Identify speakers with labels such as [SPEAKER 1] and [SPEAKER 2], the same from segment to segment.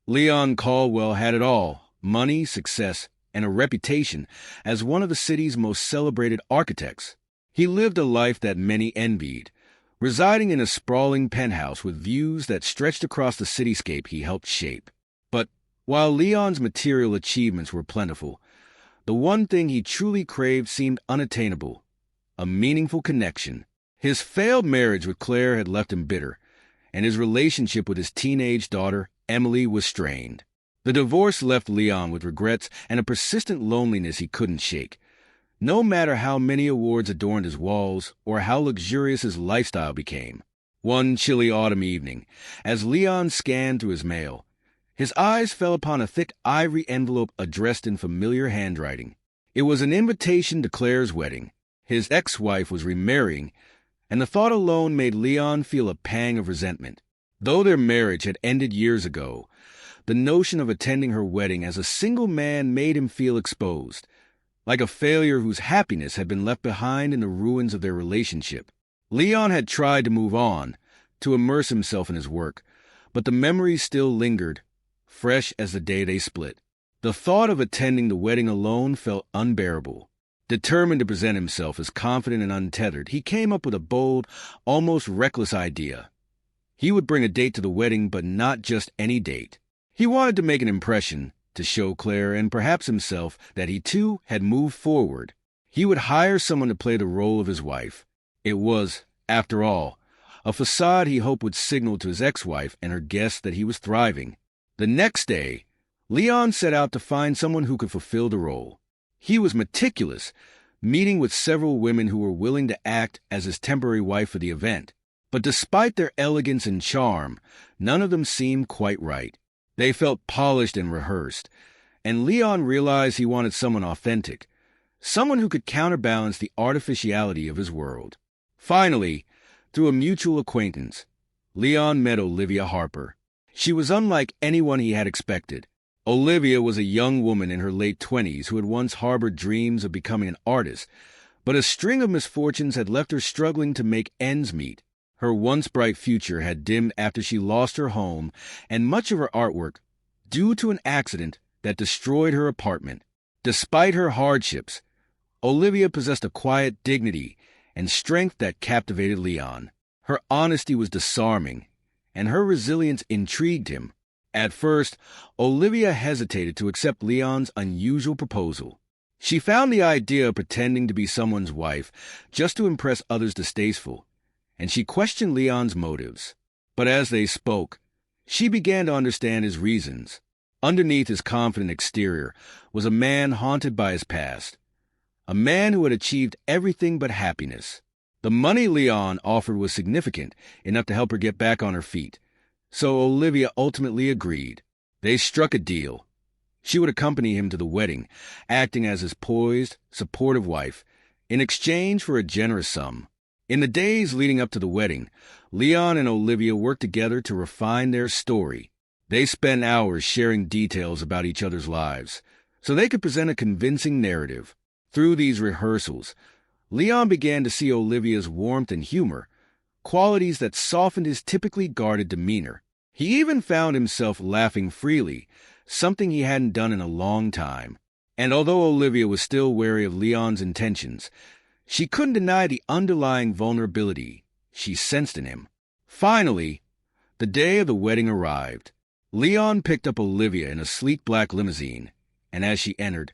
[SPEAKER 1] Leon Caldwell had it all: money, success, and a reputation as one of the city's most celebrated architects. He lived a life that many envied, residing in a sprawling penthouse with views that stretched across the cityscape he helped shape. But while Leon's material achievements were plentiful, the one thing he truly craved seemed unattainable: a meaningful connection. His failed marriage with Claire had left him bitter, and his relationship with his teenage daughter, Emily, was strained. The divorce left Leon with regrets and a persistent loneliness he couldn't shake. No matter how many awards adorned his walls or how luxurious his lifestyle became. One chilly autumn evening, as Leon scanned through his mail, his eyes fell upon a thick ivory envelope addressed in familiar handwriting. It was an invitation to Claire's wedding. His ex-wife was remarrying, and the thought alone made Leon feel a pang of resentment. Though their marriage had ended years ago, the notion of attending her wedding as a single man made him feel exposed, like a failure whose happiness had been left behind in the ruins of their relationship. Leon had tried to move on, to immerse himself in his work, but the memories still lingered, fresh as the day they split. The thought of attending the wedding alone felt unbearable. Determined to present himself as confident and untethered, he came up with a bold, almost reckless idea. He would bring a date to the wedding, but not just any date. He wanted to make an impression, to show Claire and perhaps himself that he too had moved forward. He would hire someone to play the role of his wife. It was, after all, a facade he hoped would signal to his ex-wife and her guests that he was thriving. The next day, Leon set out to find someone who could fulfill the role. He was meticulous, meeting with several women who were willing to act as his temporary wife for the event. But despite their elegance and charm, none of them seemed quite right. They felt polished and rehearsed, and Leon realized he wanted someone authentic, someone who could counterbalance the artificiality of his world. Finally, through a mutual acquaintance, Leon met Olivia Harper. She was unlike anyone he had expected. Olivia was a young woman in her late 20s who had once harbored dreams of becoming an artist, but a string of misfortunes had left her struggling to make ends meet. Her once bright future had dimmed after she lost her home and much of her artwork due to an accident that destroyed her apartment. Despite her hardships, Olivia possessed a quiet dignity and strength that captivated Leon. Her honesty was disarming, and her resilience intrigued him. At first, Olivia hesitated to accept Leon's unusual proposal. She found the idea of pretending to be someone's wife just to impress others distasteful, and she questioned Leon's motives. But as they spoke, she began to understand his reasons. Underneath his confident exterior was a man haunted by his past, a man who had achieved everything but happiness. The money Leon offered was significant enough to help her get back on her feet, so Olivia ultimately agreed. They struck a deal. She would accompany him to the wedding, acting as his poised, supportive wife, in exchange for a generous sum. In the days leading up to the wedding, Leon and Olivia worked together to refine their story. They spent hours sharing details about each other's lives, so they could present a convincing narrative. Through these rehearsals, Leon began to see Olivia's warmth and humor, qualities that softened his typically guarded demeanor. He even found himself laughing freely, something he hadn't done in a long time. And although Olivia was still wary of Leon's intentions, she couldn't deny the underlying vulnerability she sensed in him. Finally, the day of the wedding arrived. Leon picked up Olivia in a sleek black limousine, and as she entered,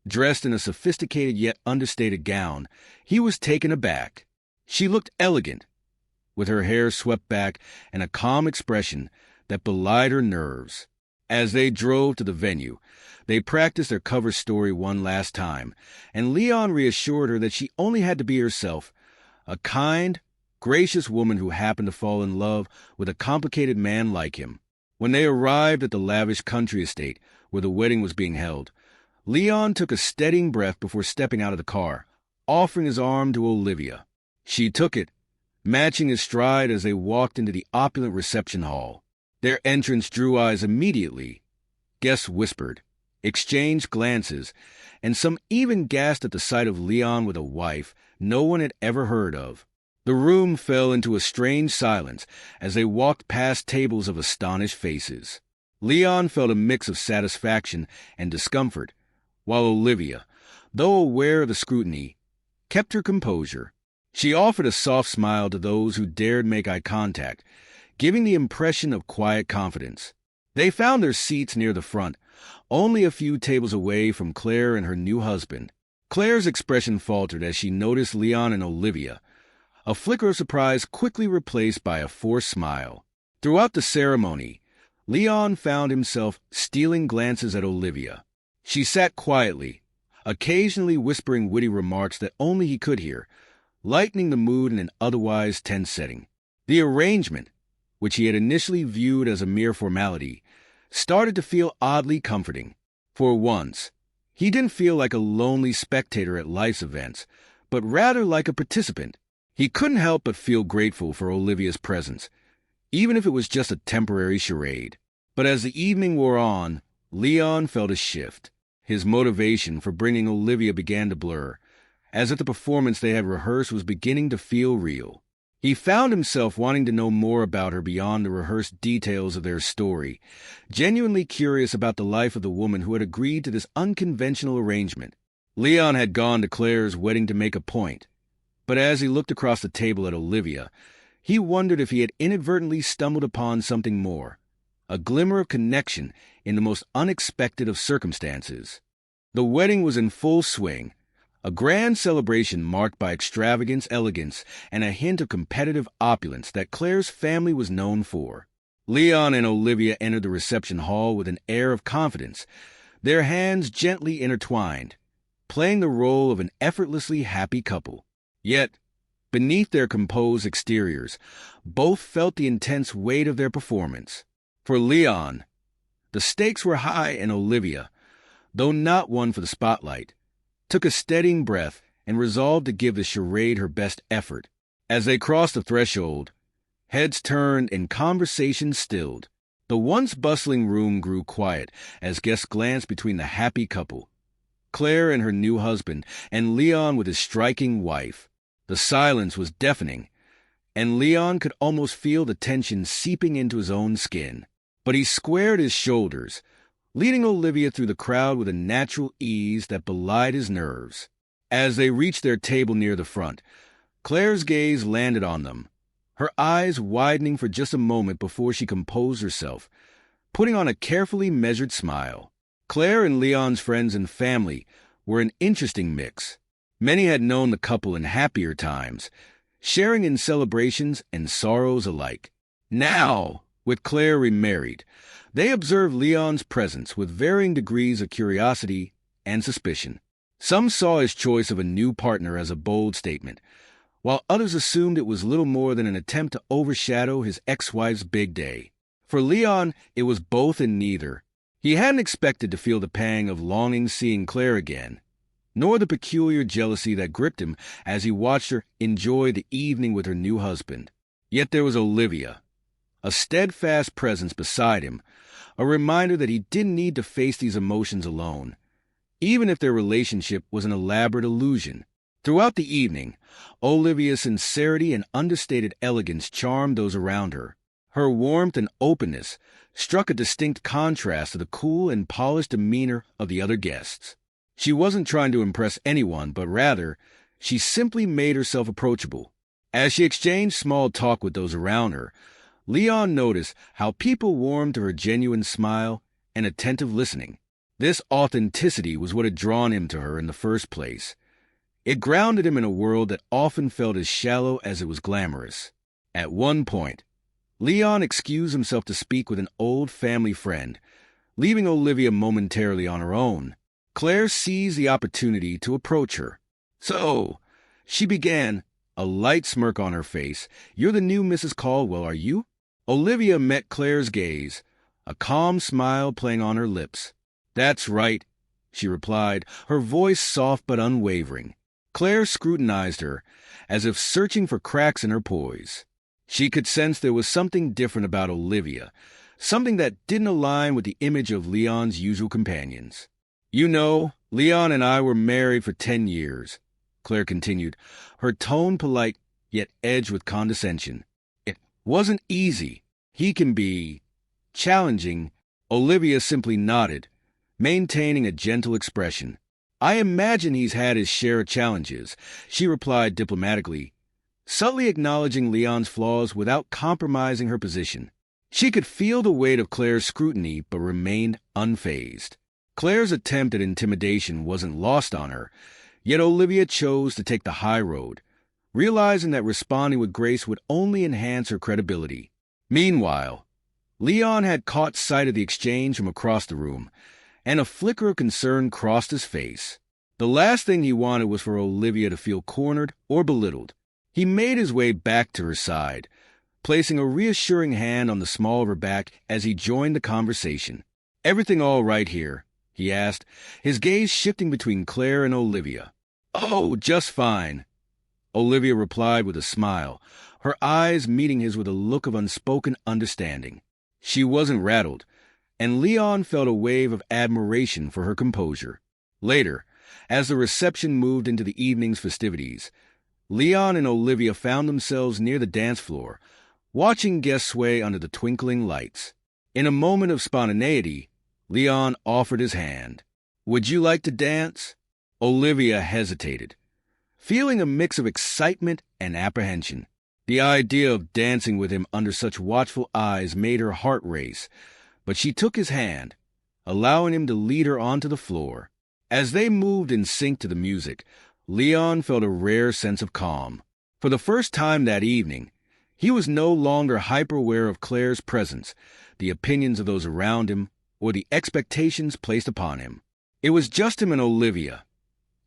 [SPEAKER 1] dressed in a sophisticated yet understated gown, he was taken aback. She looked elegant, with her hair swept back and a calm expression that belied her nerves. As they drove to the venue, they practiced their cover story one last time, and Leon reassured her that she only had to be herself, a kind, gracious woman who happened to fall in love with a complicated man like him. When they arrived at the lavish country estate where the wedding was being held, Leon took a steadying breath before stepping out of the car, offering his arm to Olivia. She took it, matching his stride as they walked into the opulent reception hall. Their entrance drew eyes immediately. Guests whispered, exchanged glances, and some even gasped at the sight of Leon with a wife no one had ever heard of. The room fell into a strange silence as they walked past tables of astonished faces. Leon felt a mix of satisfaction and discomfort, while Olivia, though aware of the scrutiny, kept her composure. She offered a soft smile to those who dared make eye contact, giving the impression of quiet confidence. They found their seats near the front, only a few tables away from Claire and her new husband. Claire's expression faltered as she noticed Leon and Olivia, a flicker of surprise quickly replaced by a forced smile. Throughout the ceremony, Leon found himself stealing glances at Olivia. She sat quietly, occasionally whispering witty remarks that only he could hear, lightening the mood in an otherwise tense setting. The arrangement, which he had initially viewed as a mere formality, started to feel oddly comforting. For once, he didn't feel like a lonely spectator at life's events, but rather like a participant. He couldn't help but feel grateful for Olivia's presence, even if it was just a temporary charade. But as the evening wore on, Leon felt a shift. His motivation for bringing Olivia began to blur, as if the performance they had rehearsed was beginning to feel real. He found himself wanting to know more about her beyond the rehearsed details of their story, genuinely curious about the life of the woman who had agreed to this unconventional arrangement. Leon had gone to Claire's wedding to make a point, but as he looked across the table at Olivia, he wondered if he had inadvertently stumbled upon something more, a glimmer of connection in the most unexpected of circumstances. The wedding was in full swing, a grand celebration marked by extravagance, elegance, and a hint of competitive opulence that Claire's family was known for. Leon and Olivia entered the reception hall with an air of confidence, their hands gently intertwined, playing the role of an effortlessly happy couple. Yet, beneath their composed exteriors, both felt the intense weight of their performance. For Leon, the stakes were high, and Olivia, though not one for the spotlight, took a steadying breath and resolved to give the charade her best effort. As they crossed the threshold, heads turned and conversation stilled. The once bustling room grew quiet as guests glanced between the happy couple, Claire and her new husband, and Leon with his striking wife. The silence was deafening, and Leon could almost feel the tension seeping into his own skin. But he squared his shoulders, leading Olivia through the crowd with a natural ease that belied his nerves. As they reached their table near the front, Claire's gaze landed on them, her eyes widening for just a moment before she composed herself, putting on a carefully measured smile. Claire and Leon's friends and family were an interesting mix. Many had known the couple in happier times, sharing in celebrations and sorrows alike. Now, with Claire remarried, they observed Leon's presence with varying degrees of curiosity and suspicion. Some saw his choice of a new partner as a bold statement, while others assumed it was little more than an attempt to overshadow his ex-wife's big day. For Leon, it was both and neither. He hadn't expected to feel the pang of longing seeing Claire again, nor the peculiar jealousy that gripped him as he watched her enjoy the evening with her new husband. Yet there was Olivia, a steadfast presence beside him, a reminder that he didn't need to face these emotions alone, even if their relationship was an elaborate illusion. Throughout the evening, Olivia's sincerity and understated elegance charmed those around her. Her warmth and openness struck a distinct contrast to the cool and polished demeanor of the other guests. She wasn't trying to impress anyone, but rather, she simply made herself approachable. As she exchanged small talk with those around her, Leon noticed how people warmed to her genuine smile and attentive listening. This authenticity was what had drawn him to her in the first place. It grounded him in a world that often felt as shallow as it was glamorous. At one point, Leon excused himself to speak with an old family friend, leaving Olivia momentarily on her own. Claire seized the opportunity to approach her. "So," she began, a light smirk on her face, "you're the new Mrs. Caldwell, are you?" Olivia met Claire's gaze, a calm smile playing on her lips. "That's right," she replied, her voice soft but unwavering. Claire scrutinized her, as if searching for cracks in her poise. She could sense there was something different about Olivia, something that didn't align with the image of Leon's usual companions. "You know, Leon and I were married for 10 years, Claire continued, her tone polite yet edged with condescension. "It wasn't easy. He can be challenging Olivia simply nodded, maintaining a gentle expression. I imagine he's had his share of challenges, she replied diplomatically, subtly acknowledging Leon's flaws without compromising her position. She could feel the weight of Claire's scrutiny but remained unfazed. Claire's attempt at intimidation wasn't lost on her, yet Olivia chose to take the high road, realizing that responding with grace would only enhance her credibility. Meanwhile, Leon had caught sight of the exchange from across the room, and a flicker of concern crossed his face. The last thing he wanted was for Olivia to feel cornered or belittled. He made his way back to her side, placing a reassuring hand on the small of her back as he joined the conversation. "Everything all right here?" he asked, his gaze shifting between Claire and Olivia. "Oh, just fine," Olivia replied with a smile, her eyes meeting his with a look of unspoken understanding. She wasn't rattled, and Leon felt a wave of admiration for her composure. Later, as the reception moved into the evening's festivities, Leon and Olivia found themselves near the dance floor, watching guests sway under the twinkling lights. In a moment of spontaneity, Leon offered his hand. "Would you like to dance?" Olivia hesitated, feeling a mix of excitement and apprehension. The idea of dancing with him under such watchful eyes made her heart race, but she took his hand, allowing him to lead her onto the floor. As they moved in sync to the music, Leon felt a rare sense of calm. For the first time that evening, he was no longer hyper-aware of Claire's presence, the opinions of those around him, or the expectations placed upon him. It was just him and Olivia,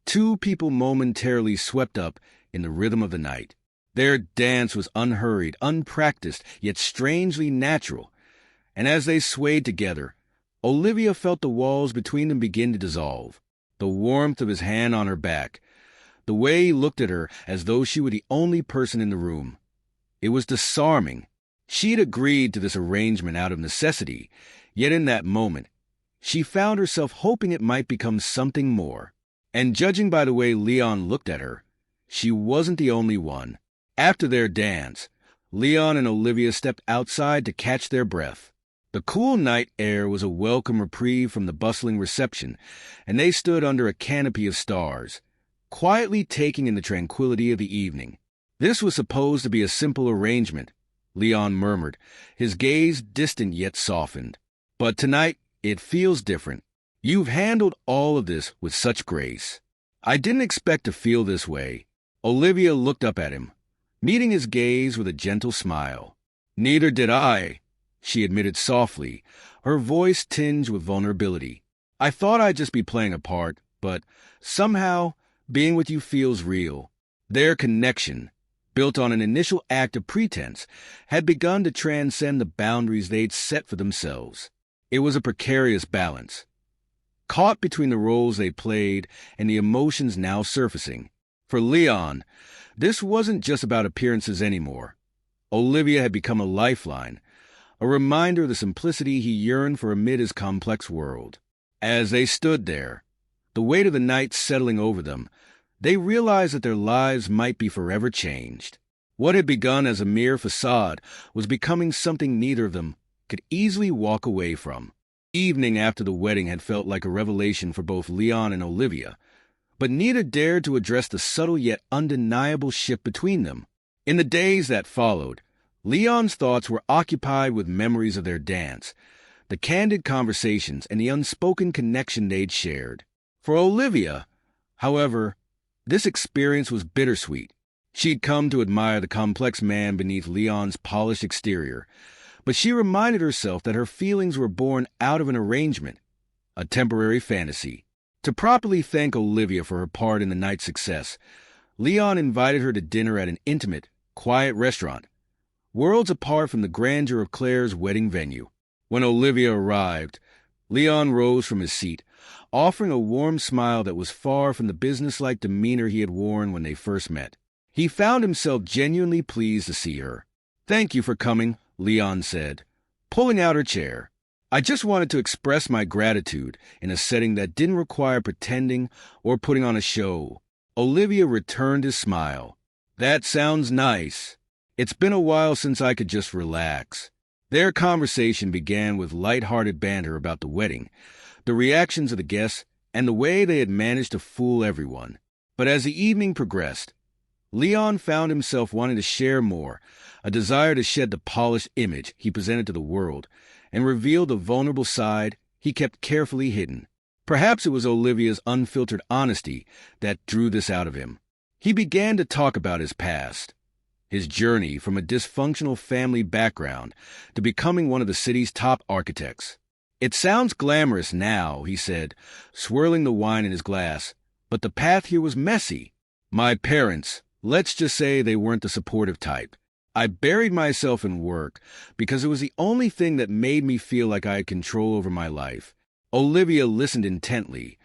[SPEAKER 1] two people momentarily swept up in the rhythm of the night. Their dance was unhurried, unpracticed, yet strangely natural, and as they swayed together, Olivia felt the walls between them begin to dissolve. The warmth of his hand on her back, the way he looked at her as though she were the only person in the room. It was disarming. She'd agreed to this arrangement out of necessity, yet in that moment, she found herself hoping it might become something more. And judging by the way Leon looked at her, she wasn't the only one. After their dance, Leon and Olivia stepped outside to catch their breath. The cool night air was a welcome reprieve from the bustling reception, and they stood under a canopy of stars, quietly taking in the tranquility of the evening. "This was supposed to be a simple arrangement," Leon murmured, his gaze distant yet softened. "But tonight, it feels different. You've handled all of this with such grace." "I didn't expect to feel this way." Olivia looked up at him, meeting his gaze with a gentle smile. "Neither did I," she admitted softly, her voice tinged with vulnerability. "I thought I'd just be playing a part, but somehow being with you feels real." Their connection, built on an initial act of pretense, had begun to transcend the boundaries they'd set for themselves. It was a precarious balance, caught between the roles they played and the emotions now surfacing. For Leon, this wasn't just about appearances anymore. Olivia had become a lifeline, a reminder of the simplicity he yearned for amid his complex world. As they stood there, the weight of the night settling over them, they realized that their lives might be forever changed. What had begun as a mere facade was becoming something neither of them could easily walk away from. Evening after the wedding had felt like a revelation for both Leon and Olivia, but neither dared to address the subtle yet undeniable shift between them. In the days that followed, Leon's thoughts were occupied with memories of their dance, the candid conversations, and the unspoken connection they'd shared. For Olivia, however, this experience was bittersweet. She'd come to admire the complex man beneath Leon's polished exterior, but she reminded herself that her feelings were born out of an arrangement, a temporary fantasy. To properly thank Olivia for her part in the night's success, Leon invited her to dinner at an intimate, quiet restaurant, worlds apart from the grandeur of Claire's wedding venue. When Olivia arrived, Leon rose from his seat, offering a warm smile that was far from the businesslike demeanor he had worn when they first met. He found himself genuinely pleased to see her. "Thank you for coming," Leon said, pulling out her chair. "I just wanted to express my gratitude in a setting that didn't require pretending or putting on a show." Olivia returned his smile. "That sounds nice. It's been a while since I could just relax." Their conversation began with light-hearted banter about the wedding, the reactions of the guests, and the way they had managed to fool everyone. But as the evening progressed, Leon found himself wanting to share more, a desire to shed the polished image he presented to the world and reveal the vulnerable side he kept carefully hidden. Perhaps it was Olivia's unfiltered honesty that drew this out of him. He began to talk about his past, his journey from a dysfunctional family background to becoming one of the city's top architects. "It sounds glamorous now," he said, swirling the wine in his glass, "but the path here was messy. My parents, let's just say they weren't the supportive type. I buried myself in work because it was the only thing that made me feel like I had control over my life." Olivia listened intently,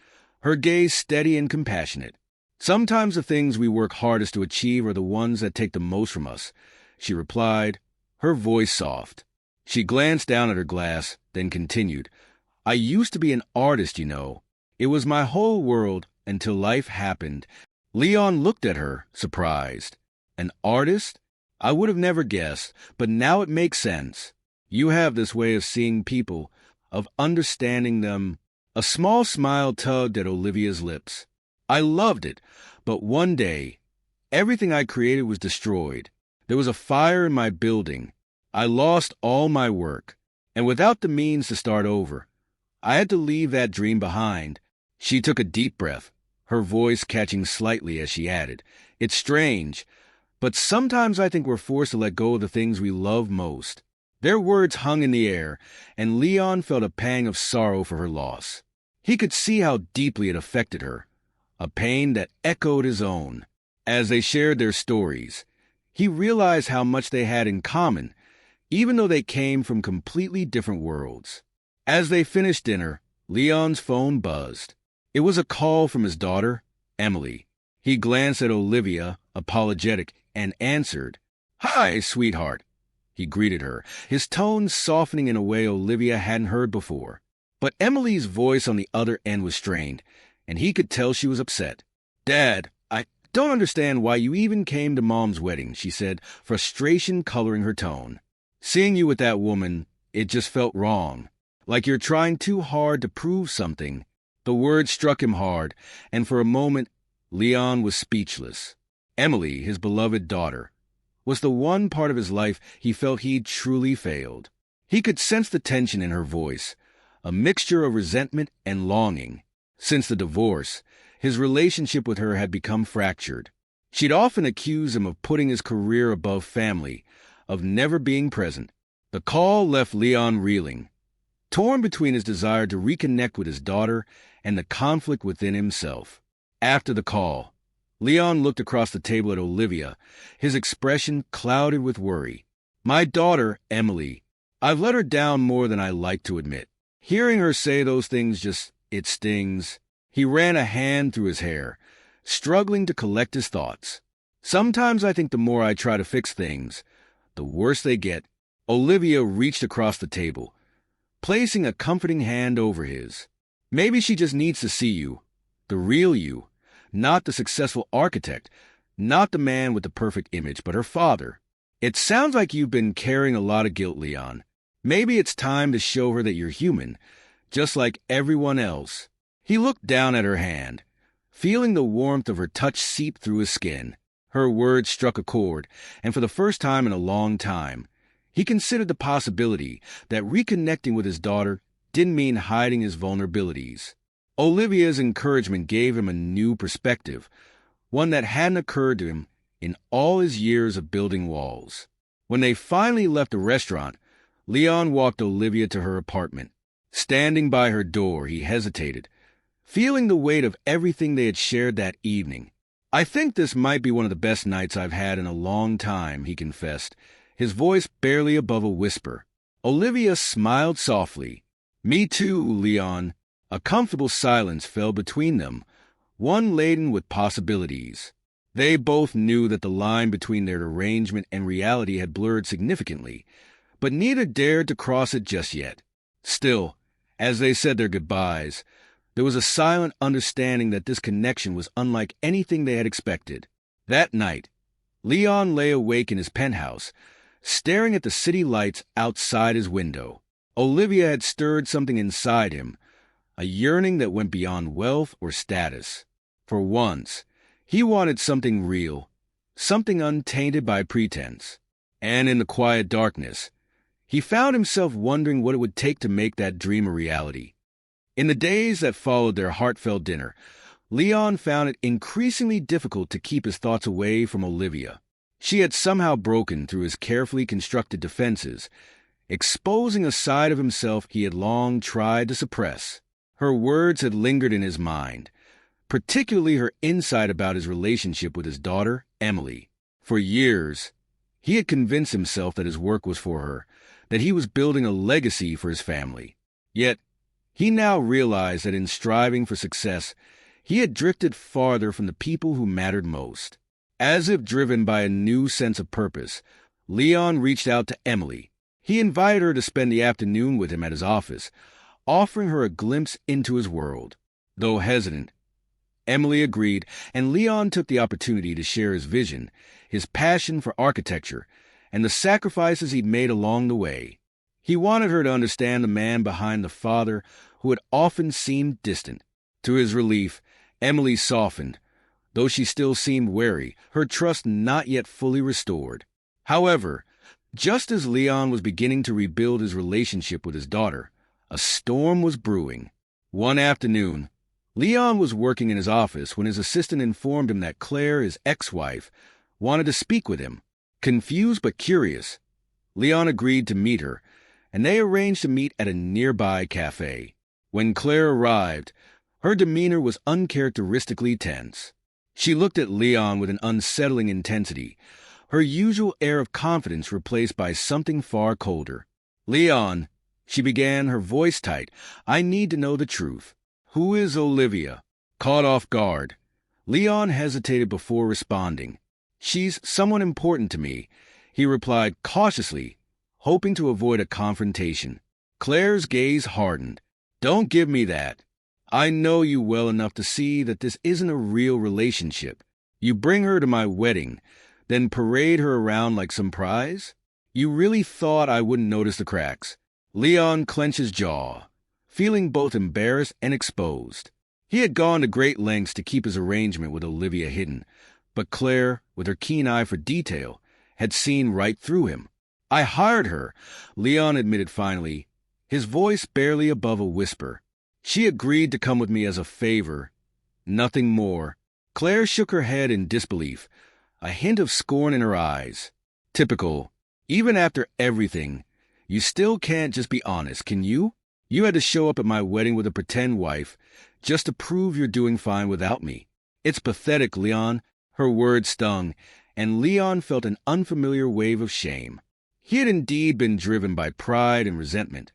[SPEAKER 1] her gaze steady and compassionate. "Sometimes the things we work hardest to achieve are the ones that take the most from us," she replied, her voice soft. She glanced down at her glass, then continued, "I used to be an artist, you know. It was my whole world until life happened." Leon looked at her, surprised. "An artist? I would have never guessed, but now it makes sense. You have this way of seeing people, of understanding them." A small smile tugged at Olivia's lips. "I loved it, but one day, everything I created was destroyed. There was a fire in my building. I lost all my work, and without the means to start over, I had to leave that dream behind." She took a deep breath, her voice catching slightly as she added, "It's strange, but sometimes I think we're forced to let go of the things we love most." Their words hung in the air, and Leon felt a pang of sorrow for her loss. He could see how deeply it affected her, a pain that echoed his own. As they shared their stories, he realized how much they had in common, even though they came from completely different worlds. As they finished dinner, Leon's phone buzzed. It was a call from his daughter, Emily. He glanced at Olivia, apologetic, and answered. "Hi, sweetheart," he greeted her, his tone softening in a way Olivia hadn't heard before. But Emily's voice on the other end was strained, and he could tell she was upset. "Dad, I don't understand why you even came to Mom's wedding," she said, frustration coloring her tone. "Seeing you with that woman, it just felt wrong. Like you're trying too hard to prove something." The words struck him hard, and for a moment, Leon was speechless. Emily, his beloved daughter, was the one part of his life he felt he'd truly failed. He could sense the tension in her voice, a mixture of resentment and longing. Since the divorce, his relationship with her had become fractured. She'd often accused him of putting his career above family, of never being present. The call left Leon reeling, torn between his desire to reconnect with his daughter and the conflict within himself. After the call, Leon looked across the table at Olivia, his expression clouded with worry. "My daughter, Emily. I've let her down more than I like to admit." Hearing her say those things it stings. He ran a hand through his hair, struggling to collect his thoughts. "Sometimes I think the more I try to fix things, the worse they get." Olivia reached across the table, placing a comforting hand over his. "Maybe she just needs to see you, the real you, not the successful architect, not the man with the perfect image, but her father. It sounds like you've been carrying a lot of guilt, Leon. Maybe it's time to show her that you're human, just like everyone else." He looked down at her hand, feeling the warmth of her touch seep through his skin. Her words struck a chord, and for the first time in a long time, he considered the possibility that reconnecting with his daughter didn't mean hiding his vulnerabilities. Olivia's encouragement gave him a new perspective, one that hadn't occurred to him in all his years of building walls. When they finally left the restaurant, Leon walked Olivia to her apartment. Standing by her door, he hesitated, feeling the weight of everything they had shared that evening. "I think this might be one of the best nights I've had in a long time," he confessed, his voice barely above a whisper. Olivia smiled softly. "Me too, Leon." A comfortable silence fell between them, one laden with possibilities. They both knew that the line between their arrangement and reality had blurred significantly, but neither dared to cross it just yet. Still, as they said their goodbyes, there was a silent understanding that this connection was unlike anything they had expected. That night, Leon lay awake in his penthouse, staring at the city lights outside his window. Olivia had stirred something inside him, a yearning that went beyond wealth or status. For once, he wanted something real, something untainted by pretense. And in the quiet darkness, he found himself wondering what it would take to make that dream a reality. In the days that followed their heartfelt dinner, Leon found it increasingly difficult to keep his thoughts away from Olivia. She had somehow broken through his carefully constructed defenses, exposing a side of himself he had long tried to suppress. Her words had lingered in his mind, particularly her insight about his relationship with his daughter, Emily. For years, he had convinced himself that his work was for her, that he was building a legacy for his family. Yet, he now realized that in striving for success, he had drifted farther from the people who mattered most. As if driven by a new sense of purpose, Leon reached out to Emily. He invited her to spend the afternoon with him at his office, offering her a glimpse into his world. Though hesitant, Emily agreed, and Leon took the opportunity to share his vision, his passion for architecture, and the sacrifices he'd made along the way. He wanted her to understand the man behind the father who had often seemed distant. To his relief, Emily softened, though she still seemed wary, her trust not yet fully restored. However, just as Leon was beginning to rebuild his relationship with his daughter, a storm was brewing. One afternoon, Leon was working in his office when his assistant informed him that Claire, his ex-wife, wanted to speak with him. Confused but curious, Leon agreed to meet her, and they arranged to meet at a nearby cafe. When Claire arrived, her demeanor was uncharacteristically tense. She looked at Leon with an unsettling intensity, her usual air of confidence replaced by something far colder. "Leon," she began, her voice tight, "I need to know the truth. Who is Olivia?" Caught off guard, Leon hesitated before responding. "She's someone important to me," he replied cautiously, hoping to avoid a confrontation. Claire's gaze hardened. "Don't give me that. I know you well enough to see that this isn't a real relationship. You bring her to my wedding, then parade her around like some prize? You really thought I wouldn't notice the cracks?" Leon clenched his jaw, feeling both embarrassed and exposed. He had gone to great lengths to keep his arrangement with Olivia hidden, but Claire, with her keen eye for detail, had seen right through him. "I hired her," Leon admitted finally, his voice barely above a whisper. "She agreed to come with me as a favor, nothing more." Claire shook her head in disbelief, a hint of scorn in her eyes. "Typical. Even after everything, you still can't just be honest, can you? You had to show up at my wedding with a pretend wife just to prove you're doing fine without me. It's pathetic, Leon." Her words stung, and Leon felt an unfamiliar wave of shame. He had indeed been driven by pride and resentment,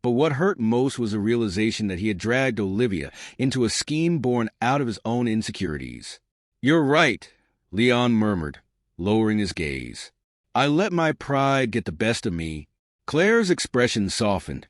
[SPEAKER 1] but what hurt most was the realization that he had dragged Olivia into a scheme born out of his own insecurities. "You're right," Leon murmured, lowering his gaze. "I let my pride get the best of me." Claire's expression softened,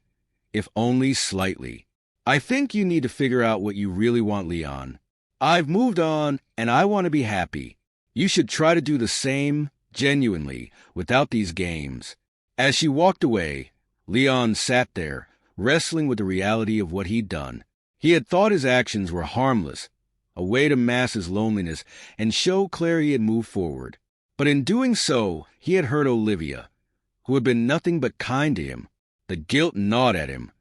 [SPEAKER 1] if only slightly. "I think you need to figure out what you really want, Leon. I've moved on, and I want to be happy. You should try to do the same, genuinely, without these games." As she walked away, Leon sat there, wrestling with the reality of what he'd done. He had thought his actions were harmless, a way to mask his loneliness and show Claire he had moved forward. But in doing so, he had hurt Olivia, who had been nothing but kind to him. The guilt gnawed at him,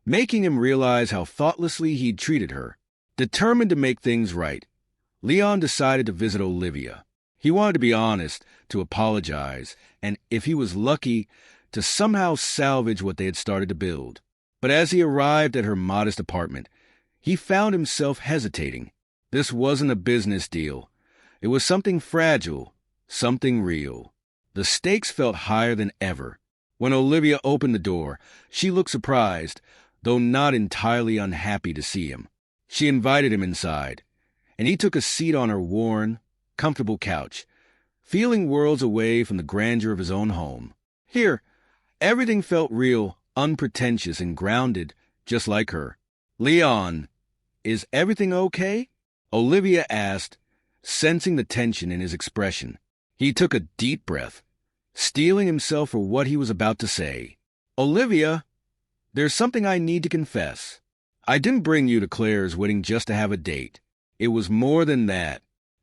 [SPEAKER 1] making him realize how thoughtlessly he'd treated her. Determined to make things right, Leon decided to visit Olivia. He wanted to be honest, to apologize, and if he was lucky, to somehow salvage what they had started to build. But as he arrived at her modest apartment, he found himself hesitating. This wasn't a business deal. It was something fragile, something real. The stakes felt higher than ever. When Olivia opened the door, she looked surprised, though not entirely unhappy to see him. She invited him inside, and he took a seat on her worn, comfortable couch, feeling worlds away from the grandeur of his own home. Here, everything felt real, unpretentious, and grounded, just like her. "Leon, is everything okay?" Olivia asked, sensing the tension in his expression. He took a deep breath, steeling himself for what he was about to say. Olivia, there's something I need to confess. I didn't bring you to Claire's wedding just to have a date. It was more than that.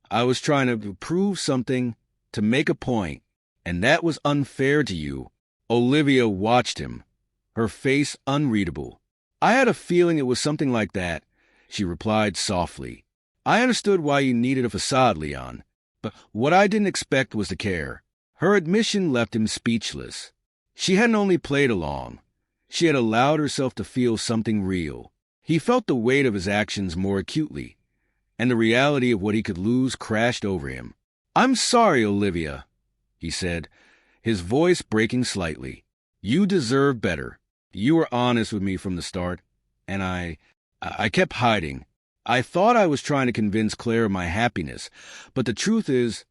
[SPEAKER 1] I was trying to prove something, to make a point, and that was unfair to you. Olivia watched him, her face unreadable. I had a feeling it was something like that, she replied softly. I understood why you needed a facade, Leon, but what I didn't expect was to care. Her admission left him speechless. She hadn't only played along. She had allowed herself to feel something real. He felt the weight of his actions more acutely, and the reality of what he could lose crashed over him. I'm sorry, Olivia, he said, his voice breaking slightly. You deserve better. You were honest with me from the start, and I kept hiding. I thought I was trying to convince Claire of my happiness, but the truth is,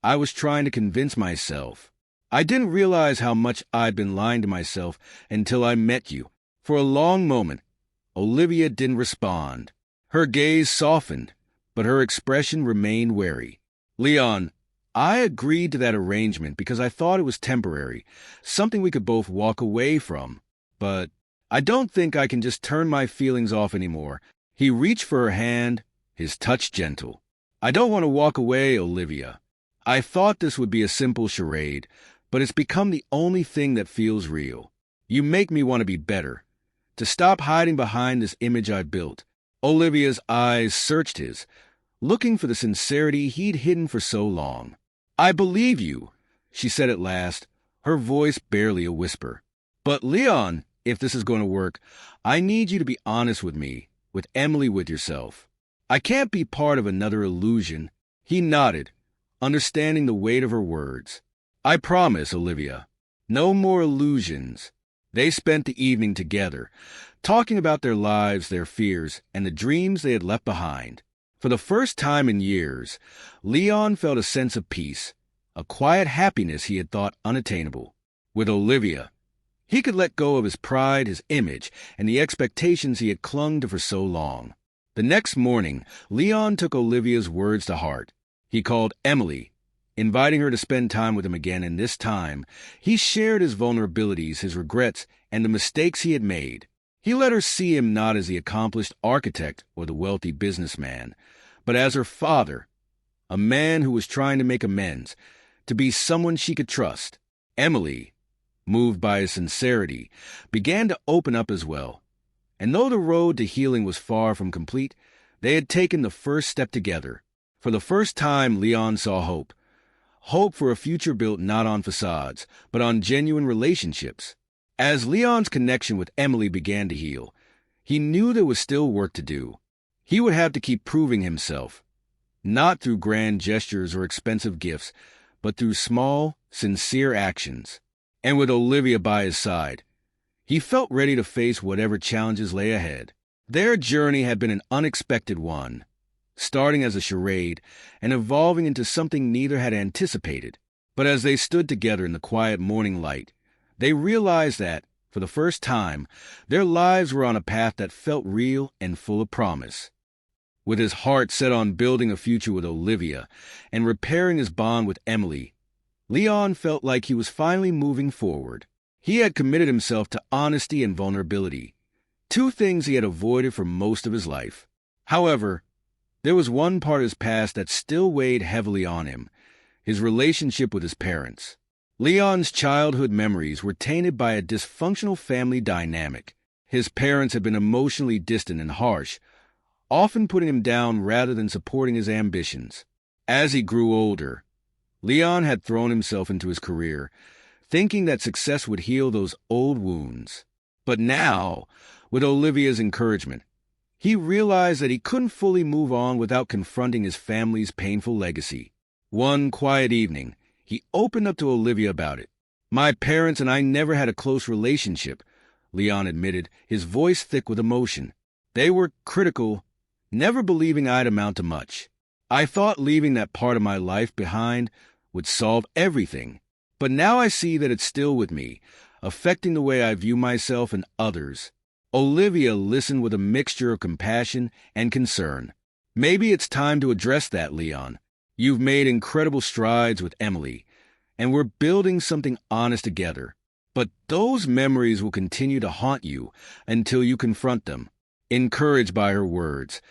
[SPEAKER 1] I was trying to convince myself. I didn't realize how much I'd been lying to myself until I met you. For a long moment, Olivia didn't respond. Her gaze softened, but her expression remained wary. Leon, I agreed to that arrangement because I thought it was temporary, something we could both walk away from. But I don't think I can just turn my feelings off anymore. He reached for her hand, his touch gentle. I don't want to walk away, Olivia. I thought this would be a simple charade, but it's become the only thing that feels real. You make me want to be better, to stop hiding behind this image I built. Olivia's eyes searched his, looking for the sincerity he'd hidden for so long. I believe you, she said at last, her voice barely a whisper. But Leon, if this is going to work, I need you to be honest with me, with Emily, with yourself. I can't be part of another illusion. He nodded, understanding the weight of her words. I promise, Olivia. No more illusions. They spent the evening together, talking about their lives, their fears, and the dreams they had left behind. For the first time in years, Leon felt a sense of peace, a quiet happiness he had thought unattainable. With Olivia, he could let go of his pride, his image, and the expectations he had clung to for so long. The next morning, Leon took Olivia's words to heart. He called Emily, inviting her to spend time with him again, and this time, he shared his vulnerabilities, his regrets, and the mistakes he had made. He let her see him not as the accomplished architect or the wealthy businessman, but as her father, a man who was trying to make amends, to be someone she could trust. Emily, moved by his sincerity, began to open up as well. And though the road to healing was far from complete, they had taken the first step together. For the first time, Leon saw hope. Hope for a future built not on facades, but on genuine relationships. As Leon's connection with Emily began to heal, he knew there was still work to do. He would have to keep proving himself, not through grand gestures or expensive gifts, but through small, sincere actions. And with Olivia by his side, he felt ready to face whatever challenges lay ahead. Their journey had been an unexpected one, starting as a charade and evolving into something neither had anticipated. But as they stood together in the quiet morning light, they realized that, for the first time, their lives were on a path that felt real and full of promise. With his heart set on building a future with Olivia and repairing his bond with Emily, Leon felt like he was finally moving forward. He had committed himself to honesty and vulnerability, two things he had avoided for most of his life. However, there was one part of his past that still weighed heavily on him, his relationship with his parents. Leon's childhood memories were tainted by a dysfunctional family dynamic. His parents had been emotionally distant and harsh, often putting him down rather than supporting his ambitions. As he grew older, Leon had thrown himself into his career, thinking that success would heal those old wounds. But now, with Olivia's encouragement, he realized that he couldn't fully move on without confronting his family's painful legacy. One quiet evening, he opened up to Olivia about it. My parents and I never had a close relationship, Leon admitted, his voice thick with emotion. They were critical, never believing I'd amount to much. I thought leaving that part of my life behind would solve everything. But now I see that it's still with me, affecting the way I view myself and others. Olivia listened with a mixture of compassion and concern. Maybe it's time to address that, Leon. You've made incredible strides with Emily, and we're building something honest together. But those memories will continue to haunt you until you confront them. Encouraged by her words,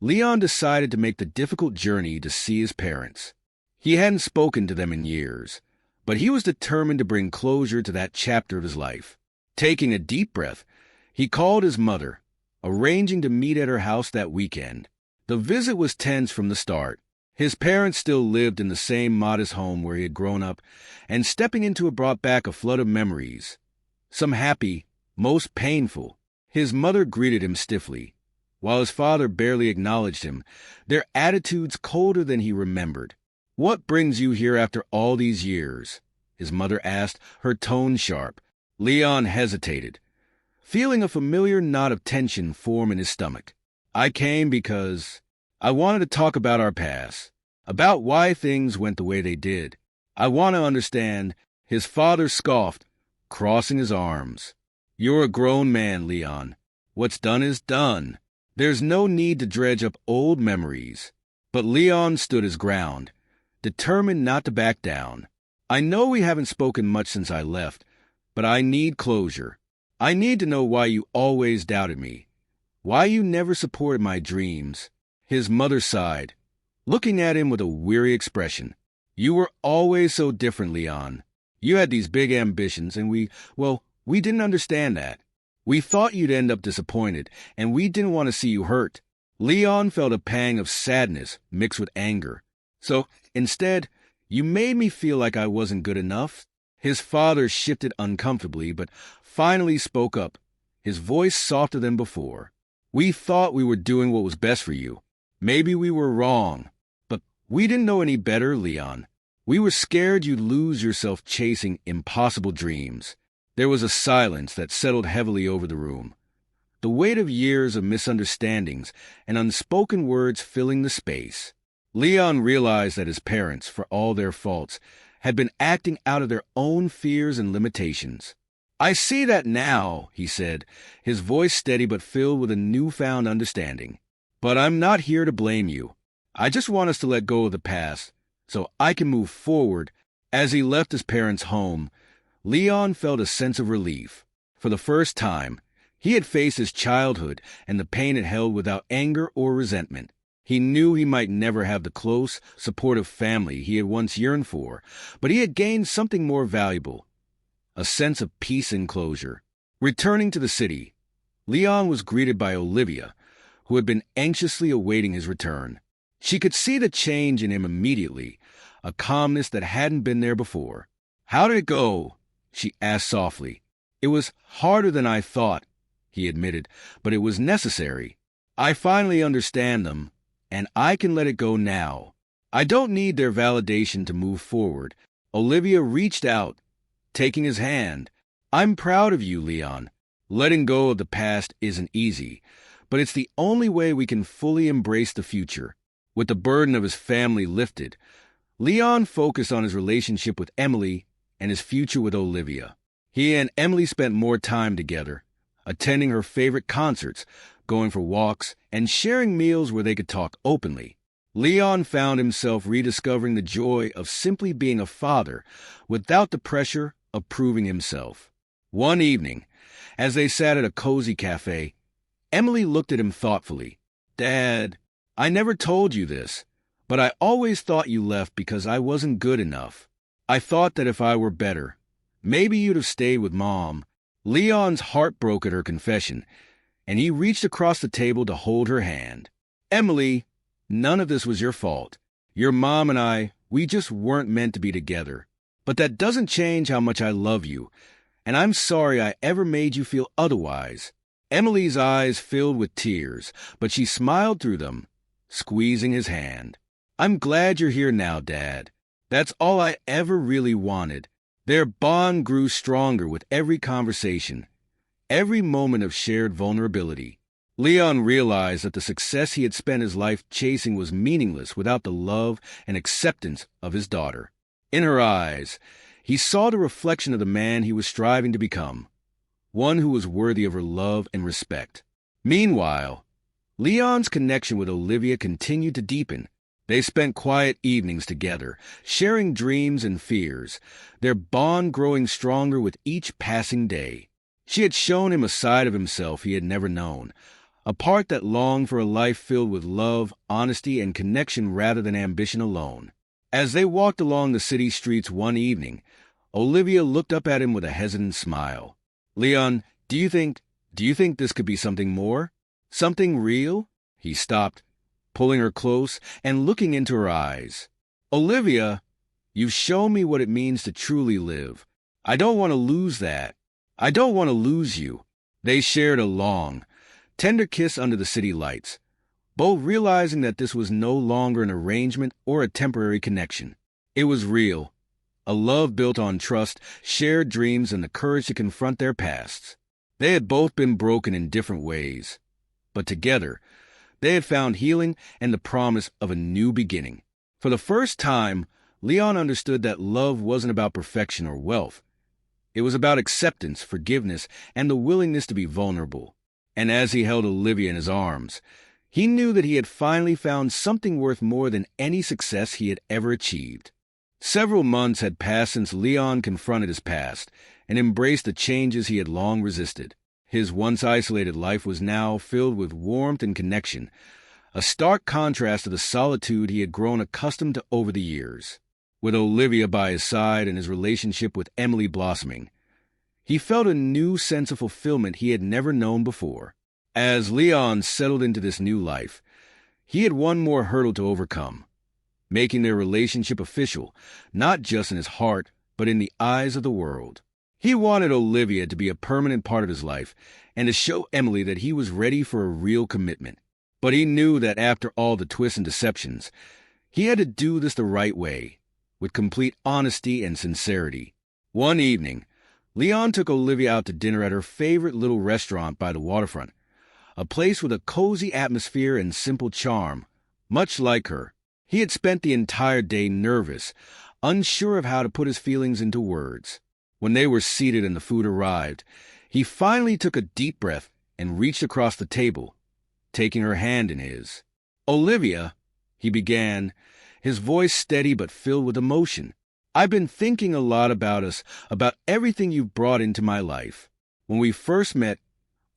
[SPEAKER 1] Leon decided to make the difficult journey to see his parents. He hadn't spoken to them in years, but he was determined to bring closure to that chapter of his life. Taking a deep breath, he called his mother, arranging to meet at her house that weekend. The visit was tense from the start. His parents still lived in the same modest home where he had grown up, and stepping into it brought back a flood of memories. Some happy, most painful. His mother greeted him stiffly, while his father barely acknowledged him, their attitudes colder than he remembered. "What brings you here after all these years?" his mother asked, her tone sharp. Leon hesitated, feeling a familiar knot of tension form in his stomach. "I came because I wanted to talk about our past, about why things went the way they did. I want to understand." His father scoffed, crossing his arms. "You're a grown man, Leon. What's done is done. There's no need to dredge up old memories." But Leon stood his ground, determined not to back down. "I know we haven't spoken much since I left, but I need closure. I need to know why you always doubted me, why you never supported my dreams." His mother sighed, looking at him with a weary expression. "You were always so different, Leon. You had these big ambitions, and we didn't understand that. We thought you'd end up disappointed, and we didn't want to see you hurt." Leon felt a pang of sadness mixed with anger. "So, instead, you made me feel like I wasn't good enough?" His father shifted uncomfortably, but finally spoke up, his voice softer than before. "We thought we were doing what was best for you. Maybe we were wrong, but we didn't know any better, Leon. We were scared you'd lose yourself chasing impossible dreams." There was a silence that settled heavily over the room, the weight of years of misunderstandings and unspoken words filling the space. Leon realized that his parents, for all their faults, had been acting out of their own fears and limitations. "I see that now," he said, his voice steady but filled with a newfound understanding. "But I'm not here to blame you. I just want us to let go of the past so I can move forward." As he left his parents' home, Leon felt a sense of relief. For the first time, he had faced his childhood and the pain it held without anger or resentment. He knew he might never have the close, supportive family he had once yearned for, but he had gained something more valuable, a sense of peace and closure. Returning to the city, Leon was greeted by Olivia, who had been anxiously awaiting his return. She could see the change in him immediately, a calmness that hadn't been there before. "How did it go?" she asked softly. "It was harder than I thought," he admitted, "but it was necessary. I finally understand them, and I can let it go now. I don't need their validation to move forward." Olivia reached out, taking his hand. "I'm proud of you, Leon. Letting go of the past isn't easy, but it's the only way we can fully embrace the future." With the burden of his family lifted, Leon focused on his relationship with Emily and his future with Olivia. He and Emily spent more time together, attending her favorite concerts, going for walks, and sharing meals where they could talk openly. Leon found himself rediscovering the joy of simply being a father without the pressure of proving himself. One evening, as they sat at a cozy cafe, Emily looked at him thoughtfully. "Dad, I never told you this, but I always thought you left because I wasn't good enough. I thought that if I were better, maybe you'd have stayed with Mom." Leon's heart broke at her confession, and he reached across the table to hold her hand. "Emily, none of this was your fault. Your mom and I, we just weren't meant to be together. But that doesn't change how much I love you, and I'm sorry I ever made you feel otherwise." Emily's eyes filled with tears, but she smiled through them, squeezing his hand. "I'm glad you're here now, Dad. That's all I ever really wanted." Their bond grew stronger with every conversation, every moment of shared vulnerability. Leon realized that the success he had spent his life chasing was meaningless without the love and acceptance of his daughter. In her eyes, he saw the reflection of the man he was striving to become, one who was worthy of her love and respect. Meanwhile, Leon's connection with Olivia continued to deepen. They spent quiet evenings together, sharing dreams and fears, their bond growing stronger with each passing day. She had shown him a side of himself he had never known, a part that longed for a life filled with love, honesty, and connection rather than ambition alone. As they walked along the city streets one evening, Olivia looked up at him with a hesitant smile. "Leon, do you think this could be something more? Something real?" He stopped, pulling her close and looking into her eyes. "Olivia, you've shown me what it means to truly live. I don't want to lose that. I don't want to lose you." They shared a long, tender kiss under the city lights, both realizing that this was no longer an arrangement or a temporary connection. It was real, a love built on trust, shared dreams, and the courage to confront their pasts. They had both been broken in different ways, but together, they had found healing and the promise of a new beginning. For the first time, Leon understood that love wasn't about perfection or wealth. It was about acceptance, forgiveness, and the willingness to be vulnerable. And as he held Olivia in his arms, he knew that he had finally found something worth more than any success he had ever achieved. Several months had passed since Leon confronted his past and embraced the changes he had long resisted. His once isolated life was now filled with warmth and connection, a stark contrast to the solitude he had grown accustomed to over the years. With Olivia by his side and his relationship with Emily blossoming, he felt a new sense of fulfillment he had never known before. As Leon settled into this new life, he had one more hurdle to overcome, making their relationship official, not just in his heart, but in the eyes of the world. He wanted Olivia to be a permanent part of his life and to show Emily that he was ready for a real commitment. But he knew that after all the twists and deceptions, he had to do this the right way, with complete honesty and sincerity. One evening, Leon took Olivia out to dinner at her favorite little restaurant by the waterfront, a place with a cozy atmosphere and simple charm, much like her. He had spent the entire day nervous, unsure of how to put his feelings into words. When they were seated and the food arrived, he finally took a deep breath and reached across the table, taking her hand in his. "Olivia," he began, his voice steady but filled with emotion, "I've been thinking a lot about us, about everything you've brought into my life. When we first met,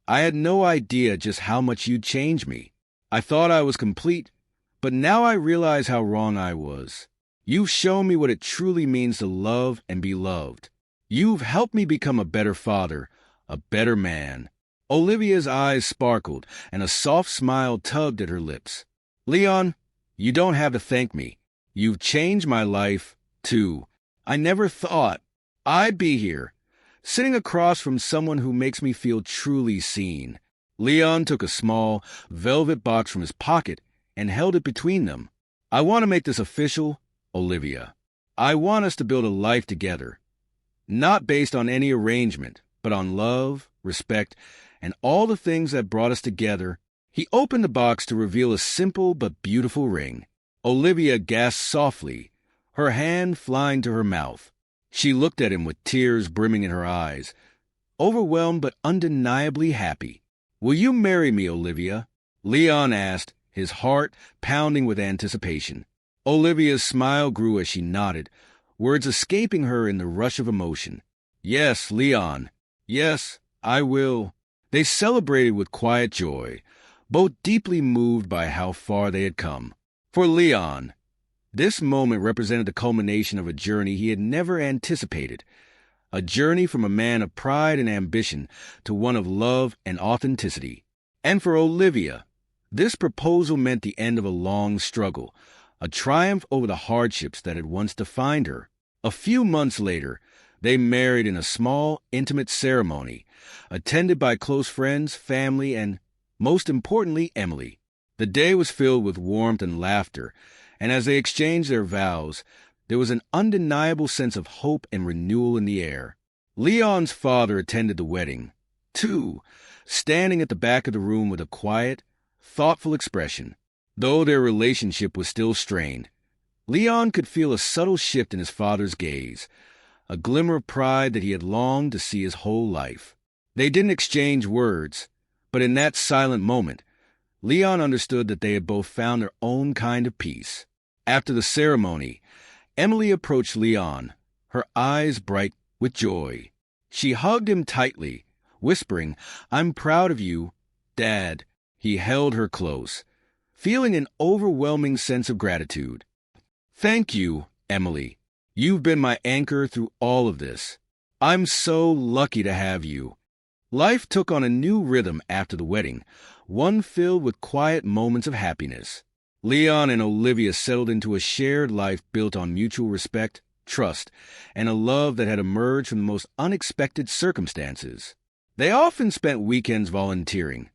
[SPEAKER 1] I had no idea just how much you'd change me. I thought I was complete, but now I realize how wrong I was. You've shown me what it truly means to love and be loved. You've helped me become a better father, a better man." Olivia's eyes sparkled, and a soft smile tugged at her lips. "Leon, you don't have to thank me. You've changed my life, too. I never thought I'd be here, sitting across from someone who makes me feel truly seen." Leon took a small, velvet box from his pocket and held it between them. "I want to make this official, Olivia. I want us to build a life together, not based on any arrangement, but on love, respect, and all the things that brought us together." He opened the box to reveal a simple but beautiful ring. Olivia gasped softly, her hand flying to her mouth. She looked at him with tears brimming in her eyes, overwhelmed but undeniably happy. "Will you marry me, Olivia?" Leon asked, his heart pounding with anticipation. Olivia's smile grew as she nodded, words escaping her in the rush of emotion. "Yes, Leon. Yes, I will." They celebrated with quiet joy, both deeply moved by how far they had come. For Leon, this moment represented the culmination of a journey he had never anticipated, a journey from a man of pride and ambition to one of love and authenticity. And for Olivia, this proposal meant the end of a long struggle, a triumph over the hardships that had once defined her. A few months later, they married in a small, intimate ceremony, attended by close friends, family, and, most importantly, Emily. The day was filled with warmth and laughter, and as they exchanged their vows, there was an undeniable sense of hope and renewal in the air. Leon's father attended the wedding, too, standing at the back of the room with a quiet, thoughtful expression. Though their relationship was still strained, Leon could feel a subtle shift in his father's gaze, a glimmer of pride that he had longed to see his whole life. They didn't exchange words, but in that silent moment, Leon understood that they had both found their own kind of peace. After the ceremony, Emily approached Leon, her eyes bright with joy. She hugged him tightly, whispering, "I'm proud of you, Dad." He held her close, feeling an overwhelming sense of gratitude. "Thank you, Emily. You've been my anchor through all of this. I'm so lucky to have you." Life took on a new rhythm after the wedding, one filled with quiet moments of happiness. Leon and Olivia settled into a shared life built on mutual respect, trust, and a love that had emerged from the most unexpected circumstances. They often spent weekends volunteering,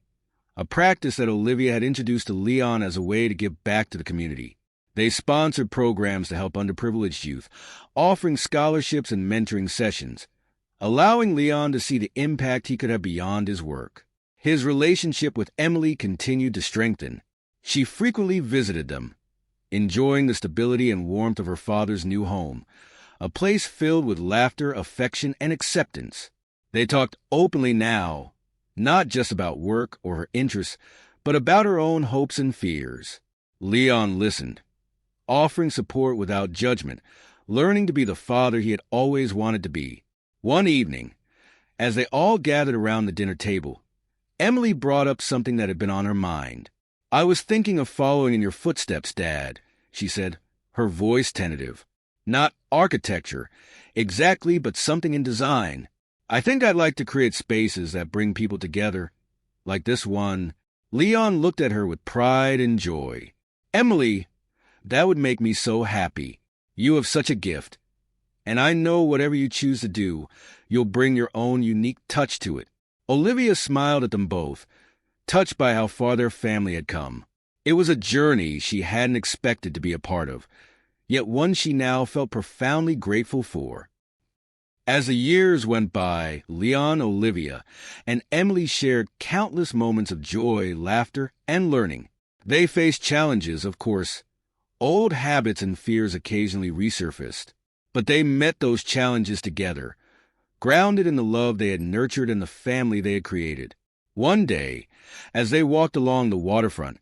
[SPEAKER 1] a practice that Olivia had introduced to Leon as a way to give back to the community. They sponsored programs to help underprivileged youth, offering scholarships and mentoring sessions, allowing Leon to see the impact he could have beyond his work. His relationship with Emily continued to strengthen. She frequently visited them, enjoying the stability and warmth of her father's new home, a place filled with laughter, affection, and acceptance. They talked openly now, not just about work or her interests, but about her own hopes and fears. Leon listened, offering support without judgment, learning to be the father he had always wanted to be. One evening, as they all gathered around the dinner table, Emily brought up something that had been on her mind. "I was thinking of following in your footsteps, Dad," she said, her voice tentative. "Not architecture, exactly, but something in design. I think I'd like to create spaces that bring people together, like this one." Leon looked at her with pride and joy. "Emily, that would make me so happy. You have such a gift. And I know whatever you choose to do, you'll bring your own unique touch to it." Olivia smiled at them both, touched by how far their family had come. It was a journey she hadn't expected to be a part of, yet one she now felt profoundly grateful for. As the years went by, Leon, Olivia, and Emily shared countless moments of joy, laughter, and learning. They faced challenges, of course. Old habits and fears occasionally resurfaced, but they met those challenges together, grounded in the love they had nurtured and the family they had created. One day, as they walked along the waterfront,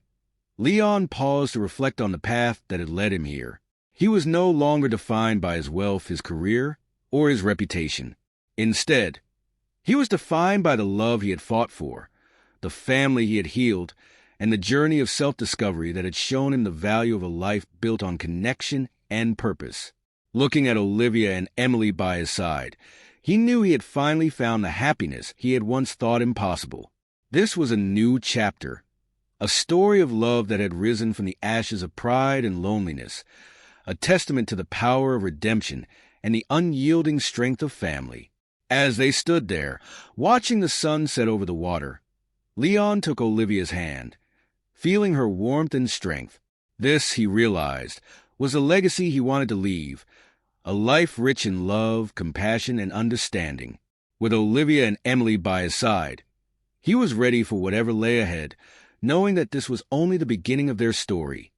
[SPEAKER 1] Leon paused to reflect on the path that had led him here. He was no longer defined by his wealth, his career, or his reputation. Instead, he was defined by the love he had fought for, the family he had healed, and the journey of self-discovery that had shown him the value of a life built on connection and purpose. Looking at Olivia and Emily by his side, he knew he had finally found the happiness he had once thought impossible. This was a new chapter, a story of love that had risen from the ashes of pride and loneliness, a testament to the power of redemption and the unyielding strength of family. As they stood there, watching the sun set over the water, Leon took Olivia's hand, feeling her warmth and strength. This, he realized, was a legacy he wanted to leave, a life rich in love, compassion, and understanding. With Olivia and Emily by his side, he was ready for whatever lay ahead, knowing that this was only the beginning of their story.